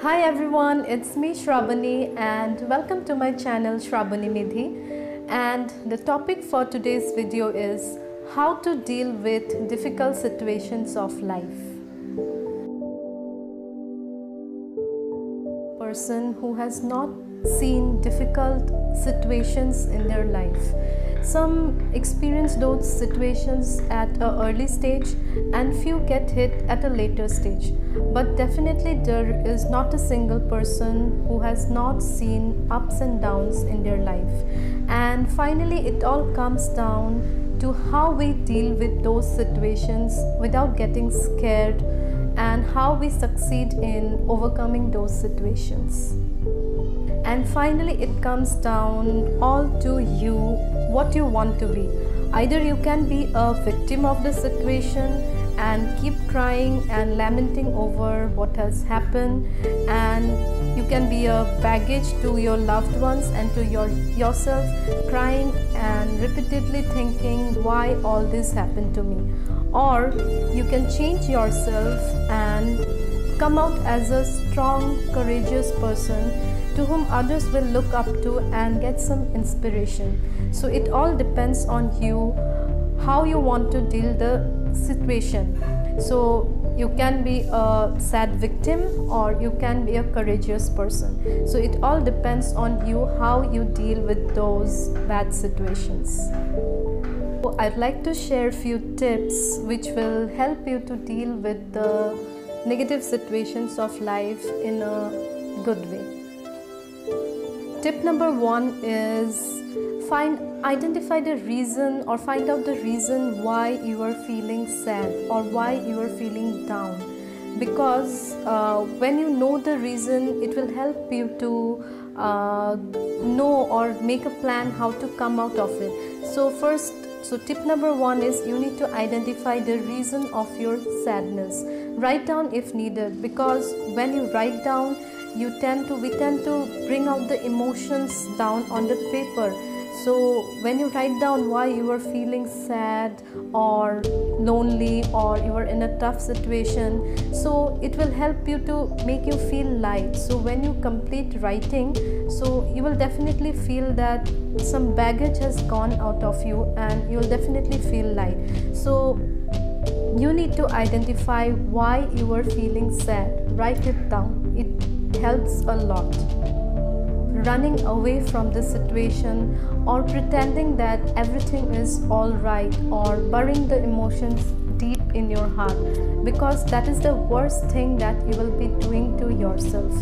Hi everyone, it's me Shrabani and welcome to my channel Shrabani Nidhi, and the topic for today's video is how to deal with difficult situations of life. Person who has not seen difficult situations in their life. Some experience those situations at an early stage and few get hit at a later stage. But definitely there is not a single person who has not seen ups and downs in their life. And finally it all comes down to how we deal with those situations without getting scared and how we succeed in overcoming those situations. And finally it comes down all to you, what you want to be. Either you can be a victim of the situation and keep crying and lamenting over what has happened, and you can be a baggage to your loved ones and to yourself, crying and repeatedly thinking why all this happened to me. Or you can change yourself and come out as a strong, courageous person to whom others will look up to and get some inspiration. So it all depends on you, how you want to deal the situation. So you can be a sad victim or you can be a courageous person. So it all depends on you, how you deal with those bad situations. So I'd like to share a few tips which will help you to deal with the negative situations of life in a good way. Tip number 1 is identify the reason or find out the reason why you are feeling sad or why you are feeling down. Because when you know the reason, it will help you to know or make a plan how to come out of it. So tip number 1 is you need to identify the reason of your sadness. Write down if needed, because when you write down, we tend to bring out the emotions down on the paper. So when you write down why you are feeling sad or lonely or you are in a tough situation, so it will help you to make you feel light. So when you complete writing, so you will definitely feel that some baggage has gone out of you and you will definitely feel light. So you need to identify why you are feeling sad. Write it down. It helps a lot. Running away from the situation or pretending that everything is all right or burying the emotions deep in your heart, because that is the worst thing that you will be doing to yourself.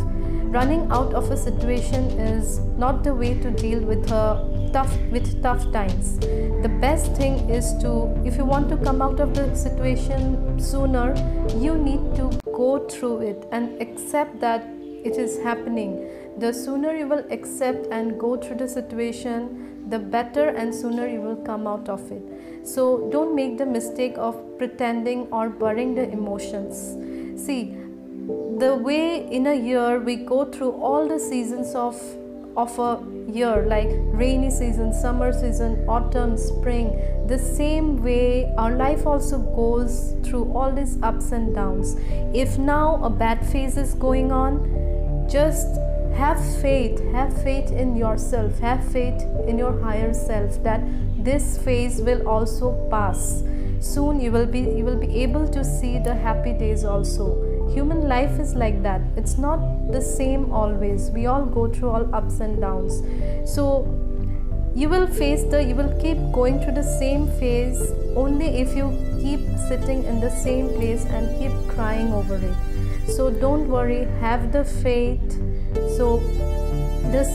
Running out of a situation is not the way to deal with tough times. The best thing is to, if you want to come out of the situation sooner, you need to go through it and accept that it is happening. The sooner you will accept and go through the situation, the better and sooner you will come out of it. So don't make the mistake of pretending or burying the emotions. See, the way in a year we go through all the seasons of a year, like rainy season, summer season, autumn, spring, the same way our life also goes through all these ups and downs. If now a bad phase is going on, just have faith in yourself, have faith in your higher self that this phase will also pass. Soon you will be able to see the happy days also. Human life is like that. It's not the same always. We all go through all ups and downs. So you will keep going through the same phase only if you keep sitting in the same place and keep crying over it. So don't worry, have the faith. So this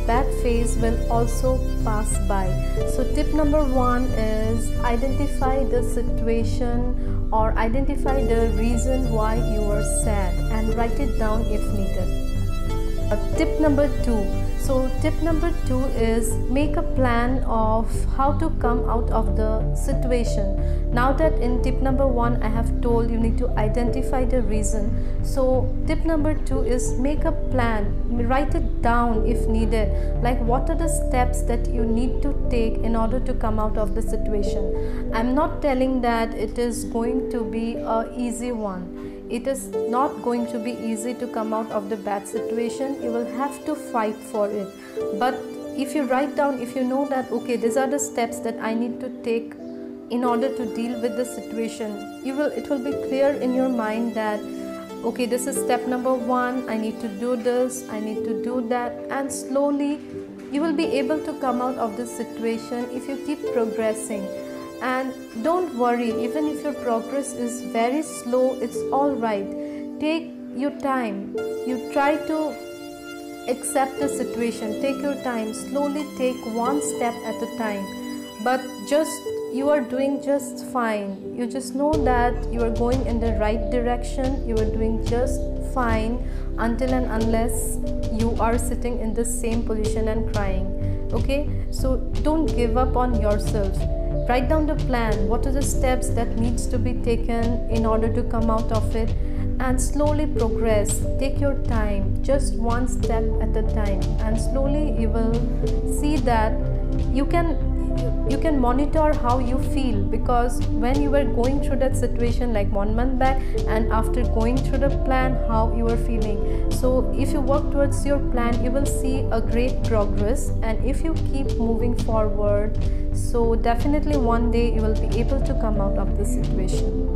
bad phase will also pass by. So tip number 1 is identify the situation or identify the reason why you are sad and write it down if needed. Tip number 2. So tip number 2 is make a plan of how to come out of the situation. Now that in tip number 1 I have told you need to identify the reason. So tip number 2 is make a plan. Write it down if needed. Like what are the steps that you need to take in order to come out of the situation. I'm not telling that it is going to be an easy one. it is not going to be easy to come out of the bad situation. You will have to fight for it. But if you write down, if you know that okay, these are the steps that I need to take in order to deal with the situation, it will be clear in your mind that okay, this is step number 1, I need to do this, I need to do that, and slowly you will be able to come out of this situation if you keep progressing. And don't worry, even if your progress is very slow, it's all right. Take your time. You try to accept the situation. Take your time. Slowly take one step at a time. But you are doing just fine. You just know that you are going in the right direction. You are doing just fine until and unless you are sitting in the same position and crying. Okay, so don't give up on yourself. Write down the plan. What are the steps that needs to be taken in order to come out of it, and slowly progress. Take your time, just one step at a time, and slowly you will see that you can monitor how you feel, because when you were going through that situation like 1 month back, and after going through the plan, how you are feeling. So if you work towards your plan, you will see a great progress, and if you keep moving forward, so definitely one day you will be able to come out of this situation.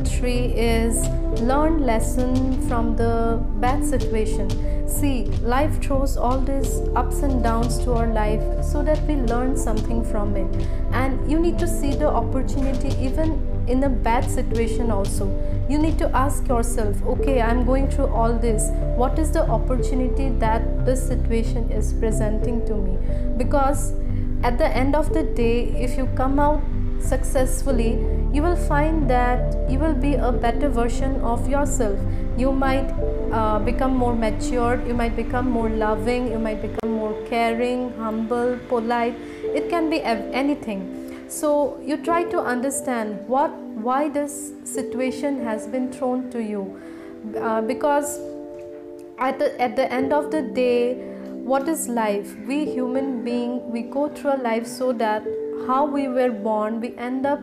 3 is learn lesson from the bad situation. See, life throws all these ups and downs to our life so that we learn something from it, and you need to see the opportunity even in a bad situation also. You need to ask yourself, okay, I'm going through all this, what is the opportunity that this situation is presenting to me? Because at the end of the day, if you come out successfully, you will find that you will be a better version of yourself. You might become more matured, you might become more loving, you might become more caring, humble, polite. It can be anything. So you try to understand why this situation has been thrown to you, because at the end of the day, what is life? We human being, we go through a life so that how we were born, we end up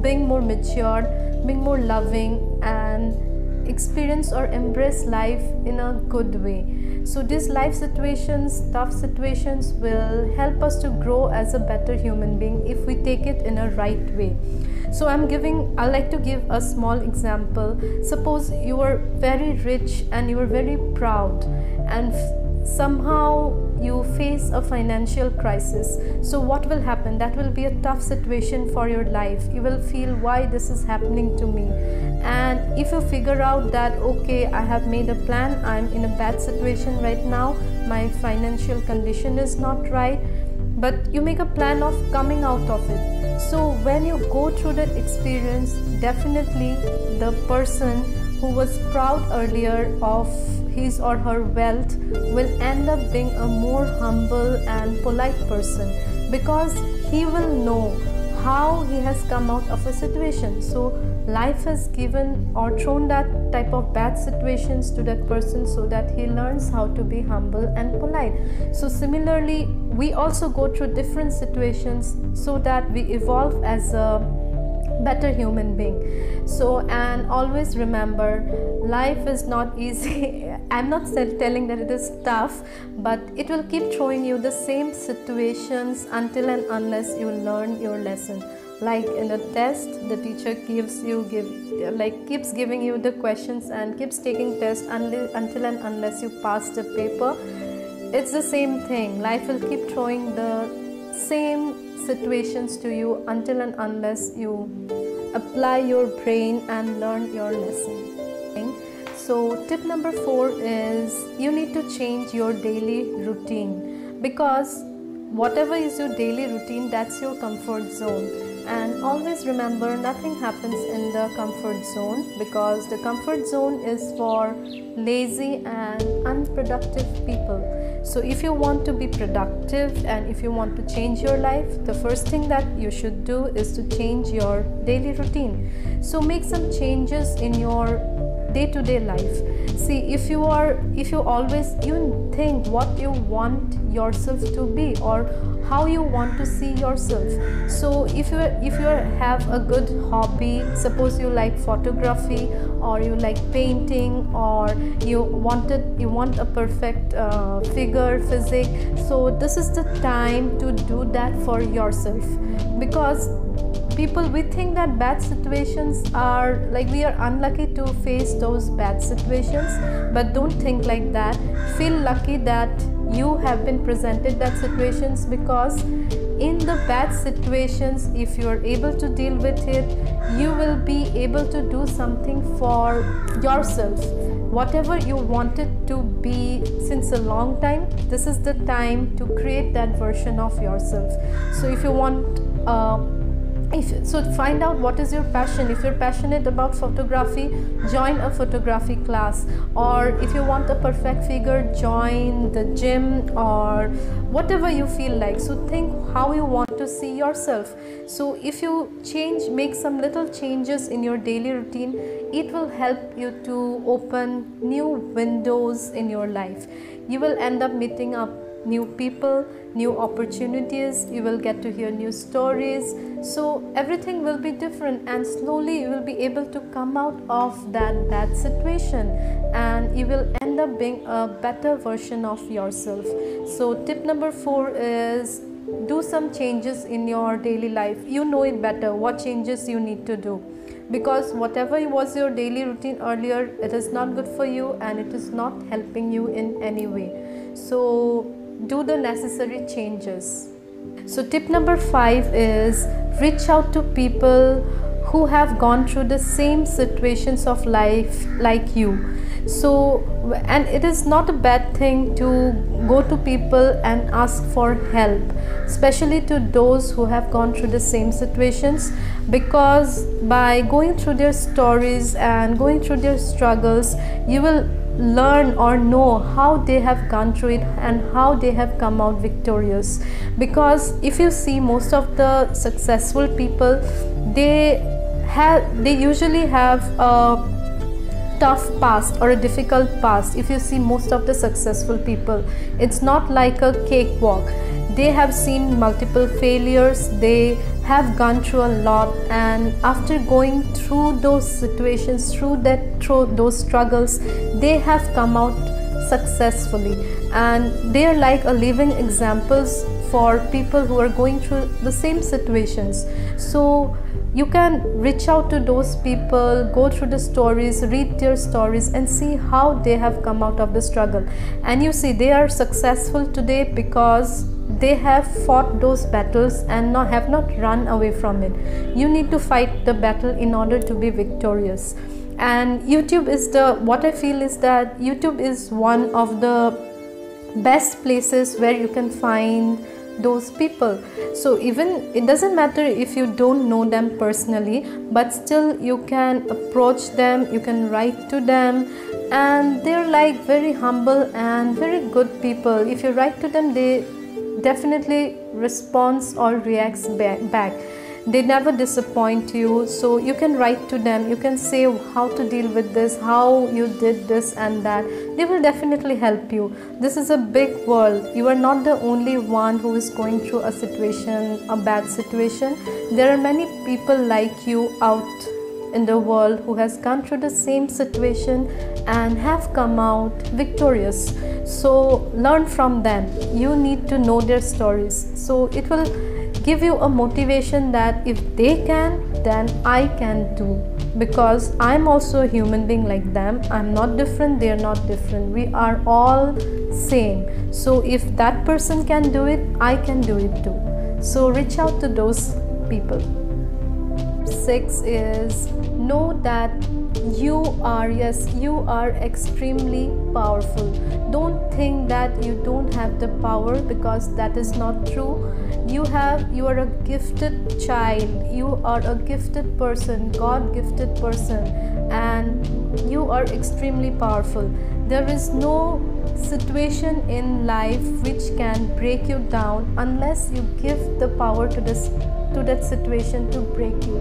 being more matured, being more loving, and experience or embrace life in a good way. So these life situations, tough situations, will help us to grow as a better human being if we take it in a right way. So I like to give a small example. Suppose you are very rich and you are very proud, and somehow you face a financial crisis. So what will happen? That will be a tough situation for your life. You will feel, why this is happening to me? And if you figure out that okay, I have made a plan, I'm in a bad situation right now, my financial condition is not right, but you make a plan of coming out of it. So when you go through that experience, definitely the person who was proud earlier of his or her wealth will end up being a more humble and polite person, because he will know how he has come out of a situation. So life has given or thrown that type of bad situations to that person so that he learns how to be humble and polite. So similarly, we also go through different situations so that we evolve as a better human being. So, and always remember, life is not easy. I'm not telling that it is tough, but it will keep throwing you the same situations until and unless you learn your lesson. Like in a test, the teacher keeps giving you the questions and keeps taking tests until and unless you pass the paper. It's the same thing. Life will keep throwing the same situations to you until and unless you apply your brain and learn your lesson. So tip number 4 is you need to change your daily routine, because whatever is your daily routine, that's your comfort zone. And always remember, nothing happens in the comfort zone, because the comfort zone is for lazy and unproductive people. So if you want to be productive and if you want to change your life, the first thing that you should do is to change your daily routine. So make some changes in your day-to-day life. See, if you always think what you want yourself to be, or how you want to see yourself. So if you have a good hobby, suppose you like photography, or you like painting, or you want a perfect figure, physique, so this is the time to do that for yourself. Because people, we think that bad situations are like, we are unlucky to face those bad situations, but don't think like that. Feel lucky that you have been presented that situations, because in the bad situations, if you are able to deal with it, you will be able to do something for yourself. Whatever you wanted to be since a long time, this is the time to create that version of yourself. So if you want so find out what is your passion. If you're passionate about photography, join a photography class. Or if you want a perfect figure, join the gym, or whatever you feel like. So think how you want to see yourself. So if you make some little changes in your daily routine, it will help you to open new windows in your life. You will end up meeting up new people, new opportunities, you will get to hear new stories. So everything will be different, and slowly you will be able to come out of that bad situation, and you will end up being a better version of yourself. So tip number 4 is do some changes in your daily life. You know it better what changes you need to do, because whatever was your daily routine earlier, it is not good for you and it is not helping you in any way. So do the necessary changes. So tip number 5 is reach out to people who have gone through the same situations of life like you. So, and it is not a bad thing to go to people and ask for help, especially to those who have gone through the same situations, because by going through their stories and going through their struggles, you will learn or know how they have gone through it and how they have come out victorious. Because if you see most of the successful people, they usually have a tough past or a difficult past. If you see most of the successful people, it's not like a cakewalk. They have seen multiple failures, they have gone through a lot, and after going through those situations, through those struggles, they have come out successfully, and they are like a living examples for people who are going through the same situations. So you can reach out to those people, go through the stories, read their stories, and see how they have come out of the struggle. And you see, they are successful today because they have fought those battles and have not run away from it. You need to fight the battle in order to be victorious. And YouTube is what I feel is that YouTube is one of the best places where you can find those people. So even it doesn't matter if you don't know them personally, but still you can approach them, you can write to them, and they're like very humble and very good people. If you write to them, they definitely responds or reacts back. They never disappoint you. So you can write to them, you can say how to deal with this, how you did this and that. They will definitely help you. This is a big world. You are not the only one who is going through a situation, a bad situation. There are many people like you out in the world who has gone through the same situation and have come out victorious. So learn from them. You need to know their stories. So it will give you a motivation that if they can, then I can too, because I'm also a human being like them. I'm not different, they are not different, we are all same. So if that person can do it, I can do it too. So reach out to those people. 6 is know that you are extremely powerful. Don't think that you don't have the power, because that is not true. You are a gifted child, you are a gifted person, God-gifted person, and you are extremely powerful. There is no situation in life which can break you down unless you give the power to that situation to break you.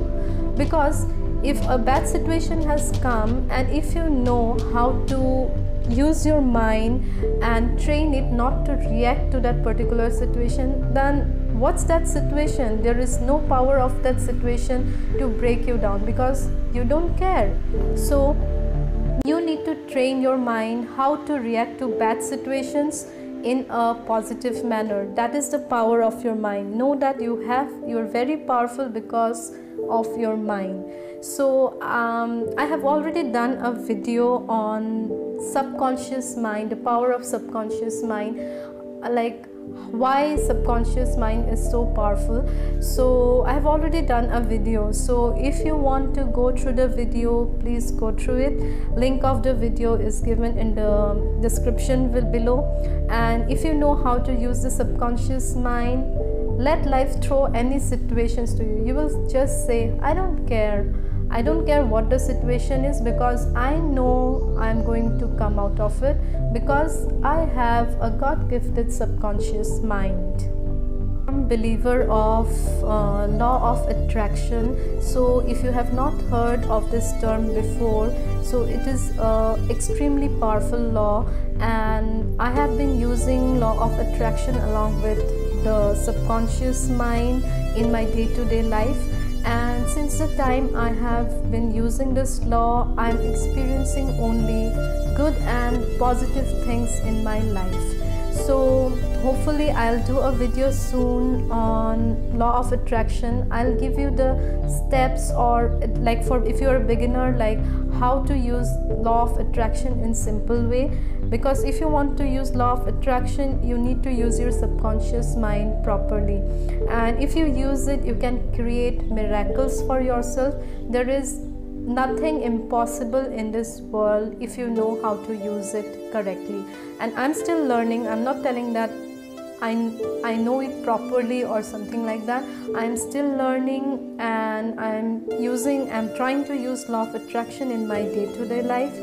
Because if a bad situation has come, and if you know how to use your mind and train it not to react to that particular situation, then what's that situation? There is no power of that situation to break you down because you don't care. So you need to train your mind how to react to bad situations in a positive manner. That is the power of your mind. Know that you're very powerful because of your mind. So I have already done a video on subconscious mind, the power of subconscious mind, like why subconscious mind is so powerful. So I have already done a video, so if you want to go through the video, please go through it. Link of the video is given in the description below. And if you know how to use the subconscious mind, let life throw any situations to you. You will just say, I don't care what the situation is, because I know I'm going to come out of it, because I have a God-gifted subconscious mind. I'm a believer of law of attraction. So if you have not heard of this term before, so it is an extremely powerful law, and I have been using law of attraction along with the subconscious mind in my day-to-day life. And since the time I have been using this law, I'm experiencing only good and positive things in my life. So hopefully I'll do a video soon on law of attraction. I'll give you the steps, or like for if you're a beginner, like how to use law of attraction in simple way. Because if you want to use law of attraction, you need to use your subconscious mind properly, and if you use it, you can create miracles for yourself. There is nothing impossible in this world if you know how to use it correctly. And I'm still learning. I'm not telling that I know it properly or something like that. I'm still learning, and I'm trying to use law of attraction in my day-to-day life,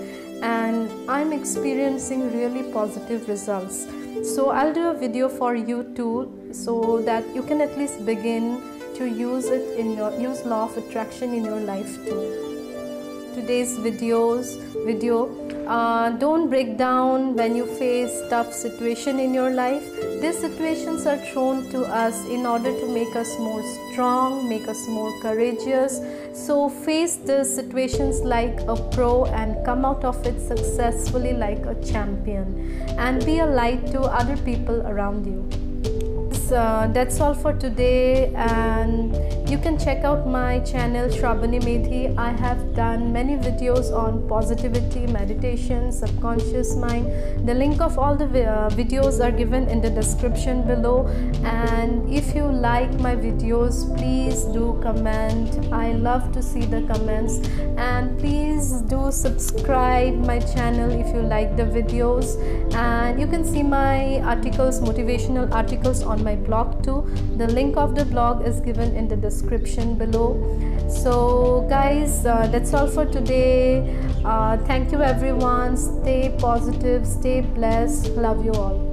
and I'm experiencing really positive results. So I'll do a video for you too, so that you can at least begin to use law of attraction in your life too. Today's video, don't break down when you face tough situation in your life. These situations are thrown to us in order to make us more strong, make us more courageous. So face the situations like a pro and come out of it successfully like a champion, and be a light to other people around you. That's all for today, and you can check out my channel Shrabani Medhi. I have done many videos on positivity, meditation, subconscious mind. The link of all the videos are given in the description below. And if you like my videos, please do comment. I love to see the comments, and please do subscribe my channel if you like the videos. And you can see my articles, motivational articles on my blog too. The link of the blog is given in the description below. So guys, that's all for today. Thank you everyone. Stay positive, stay blessed. Love you all.